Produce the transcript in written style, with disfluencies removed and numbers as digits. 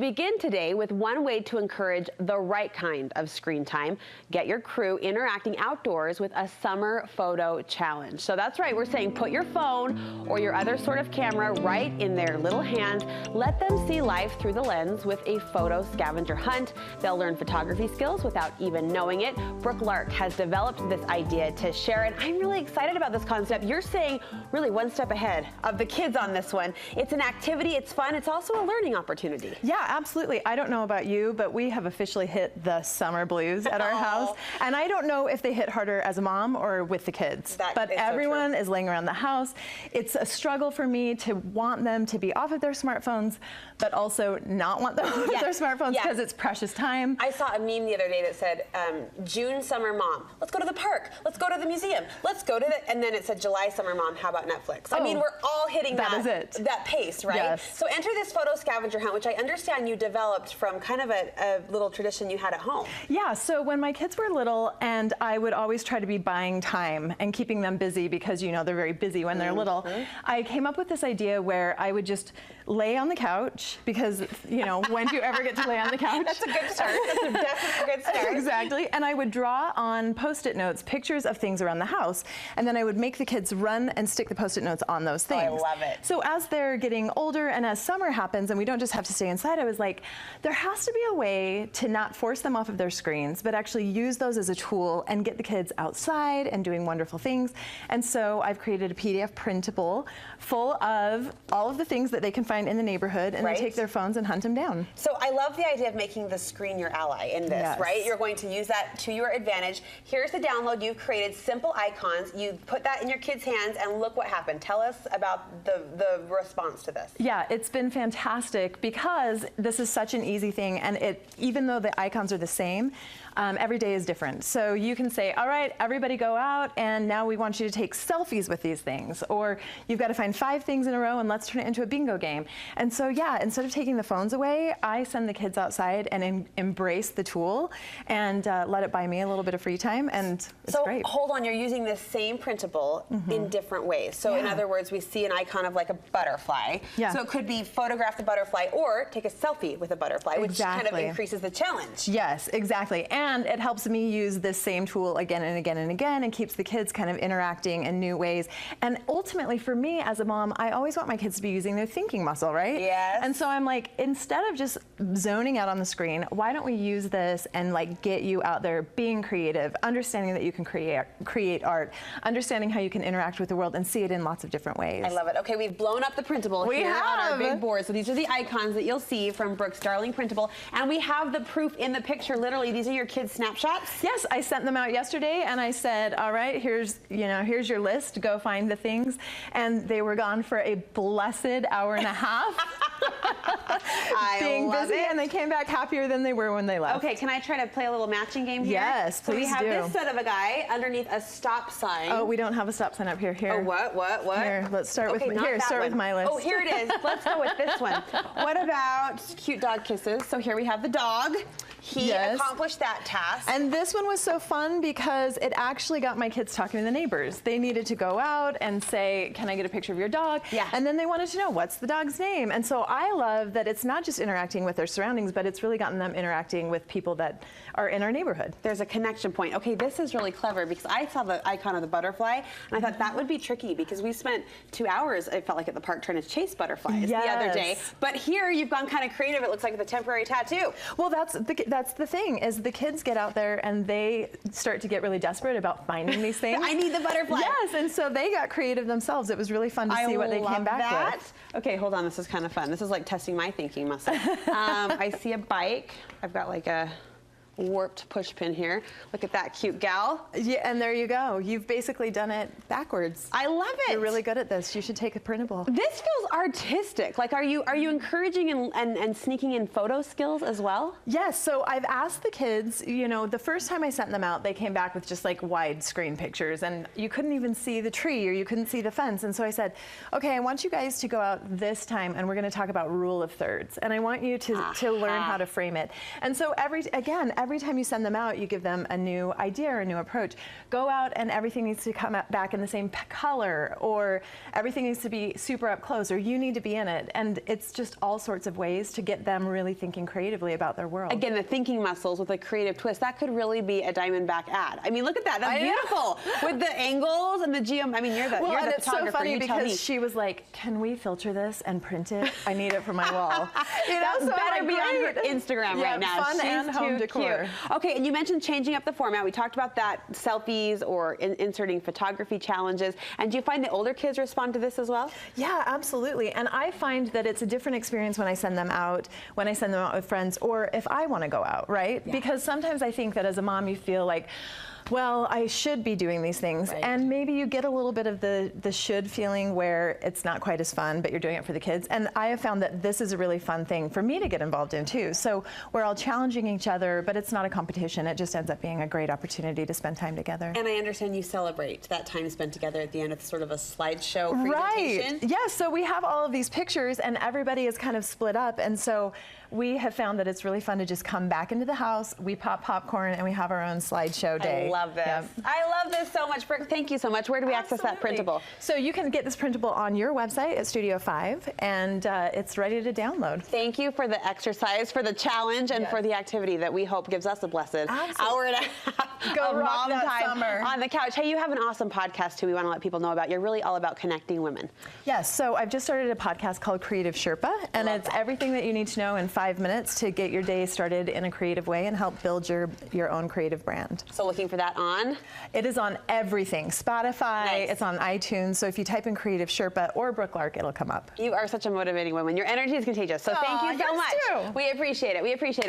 Begin today with one way to encourage the right kind of screen time. Get your crew interacting outdoors with a summer photo challenge. So that's right, we're saying put your phone or your other sort of camera right in their little hand. Let them see life through the lens with a photo scavenger hunt. They'll learn photography skills without even knowing it. Brooke Lark has developed this idea to share, and I'm really excited about this concept. You're saying really one step ahead of the kids on this one. It's an activity, it's fun, it's also a learning opportunity. Yeah, absolutely. I don't know about you, but we have officially hit the summer blues at our house. And I don't know if they hit harder as a mom or with the kids. But everyone is laying around the house. It's a struggle for me to want them to be off of their smartphones, but also not want them off of their smartphones because it's precious time. I saw a meme the other day that said, June summer mom, let's go to the park, let's go to the museum, let's go to the, and then it said July summer mom, how about Netflix? I mean, we're all hitting that pace, right? Yes. So enter this photo scavenger hunt, which I understand you developed from kind of a little tradition you had at home. Yeah, so when my kids were little, and I would always try to be buying time and keeping them busy because, you know, they're very busy when they're little, I came up with this idea where I would just lay on the couch because, you know, when do you ever get to lay on the couch? That's a good start. That's a definitely good start. Exactly. And I would draw on Post-it notes pictures of things around the house, and then I would make the kids run and stick the Post-it notes on those things. Oh, I love it. So as they're getting older and as summer happens and we don't just have to stay inside, I was like, there has to be a way to not force them off of their screens, but actually use those as a tool and get the kids outside and doing wonderful things. And so I've created a PDF printable full of all of the things that they can find in the neighborhood, and they take their phones and hunt them down. So I love the idea of making the screen your ally in this, right? You're going to use that to your advantage. Here's the download. You've created simple icons. You put that in your kids' hands, and look what happened. Tell us about the response to this. Yeah, it's been fantastic because this is such an easy thing, and even though the icons are the same, every day is different. So you can say, all right, everybody go out, and now we want you to take selfies with these things. Or you've got to find 5 things in a row, and let's turn it into a bingo game. And so, yeah, instead of taking the phones away, I send the kids outside and embrace the tool and let it buy me a little bit of free time, and it's great. So hold on, you're using the same printable in different ways. So in other words, we see an icon of like a butterfly. Yeah. So it could be photograph the butterfly or take a selfie with a butterfly, which kind of increases the challenge. Yes, exactly. And it helps me use this same tool again and again and again, and keeps the kids kind of interacting in new ways. And ultimately, for me as a mom, I always want my kids to be using their thinking muscle, right? Yes. And so I'm like, instead of just zoning out on the screen, why don't we use this and like get you out there being creative, understanding that you can create art, understanding how you can interact with the world and see it in lots of different ways. I love it. Okay, we've blown up the printable here on our big board. So these are the icons that you'll see from Brooke's darling printable, and we have the proof in the picture. Literally, these are your kids' snapshots. Yes, I sent them out yesterday, and I said, all right, here's your list. Go find the things, and they were gone for a blessed hour and a half. Being busy, and they came back happier than they were when they left. Okay, can I try to play a little matching game here? Yes, please do. So we have this set of a guy underneath a stop sign. Oh, we don't have a stop sign up here. Here. Oh, what? Here, let's start with start with my list. Oh, here it is. Let's go with this one. What about cute dog kisses? So here we have the dog. He accomplished that task. And this one was so fun because it actually got my kids talking to the neighbors. They needed to go out and say, can I get a picture of your dog? Yeah. And then they wanted to know, what's the dog's name? And so I love that it's not just interacting with their surroundings, but it's really gotten them interacting with people that are in our neighborhood. There's a connection point. Okay, this is really clever because I saw the icon of the butterfly, and I thought that would be tricky because we spent 2 hours, I felt like, at the park trying to chase butterflies the other day. But here you've gone kind of creative. It looks like with a temporary tattoo. Well, that's the thing, is the kids get out there and they start to get really desperate about finding these things. I need the butterfly. Yes, and so they got creative themselves. It was really fun to see what they came back with. Okay, hold on. This is kind of fun. This is like testing my thinking muscle. I see a bike. I've got like a warped push pin here. Look at that cute gal. Yeah, and there you go. You've basically done it backwards. I love it. You're really good at this. You should take a printable. This feels artistic. Like, are you encouraging and sneaking in photo skills as well? Yes. So I've asked the kids, you know, the first time I sent them out, they came back with just like widescreen pictures, and you couldn't even see the tree or you couldn't see the fence. And so I said, okay, I want you guys to go out this time and we're going to talk about rule of thirds. And I want you to learn how to frame it. And so every every time you send them out, you give them a new idea or a new approach. Go out and everything needs to come back in the same color, or everything needs to be super up close, or you need to be in it. And it's just all sorts of ways to get them really thinking creatively about their world. Again, the thinking muscles with a creative twist, that could really be a Diamondback ad. I mean, look at that. That's beautiful. With the angles and the I mean, you're the photographer. It's so funny because she was like, can we filter this and print it? I need it for my wall. That better be on her Instagram right now. Fun and home decor. Cute. Okay, and you mentioned changing up the format. We talked about that, selfies or inserting photography challenges. And do you find the older kids respond to this as well? Yeah, absolutely. And I find that it's a different experience when I send them out with friends, or if I want to go out, right? Yeah. Because sometimes I think that as a mom, you feel like, well, I should be doing these things. Right. And maybe you get a little bit of the should feeling where it's not quite as fun, but you're doing it for the kids. And I have found that this is a really fun thing for me to get involved in too. So we're all challenging each other, but it's not a competition. It just ends up being a great opportunity to spend time together. And I understand you celebrate that time spent together at the end with sort of a slideshow presentation. Right. Yeah, so we have all of these pictures and everybody is kind of split up. And so we have found that it's really fun to just come back into the house, we pop popcorn, and we have our own slideshow day. I love this. Yep. I love this so much, Brooke. Thank you so much. Where do we access that printable? So you can get this printable on your website at Studio 5, and it's ready to download. Thank you for the exercise, for the challenge, and for the activity that we hope gives us a blessed hour and a half of mom time summer on the couch. Hey, you have an awesome podcast, too, we want to let people know about. You're really all about connecting women. Yes, so I've just started a podcast called Creative Sherpa, and it's everything that you need to know in 5 minutes to get your day started in a creative way and help build your own creative brand. So looking for that on? It is on everything. Spotify, it's on iTunes. So if you type in Creative Sherpa or Brooke Lark, it'll come up. You are such a motivating woman. Your energy is contagious. So thank you so much. Too. We appreciate it. We appreciate it.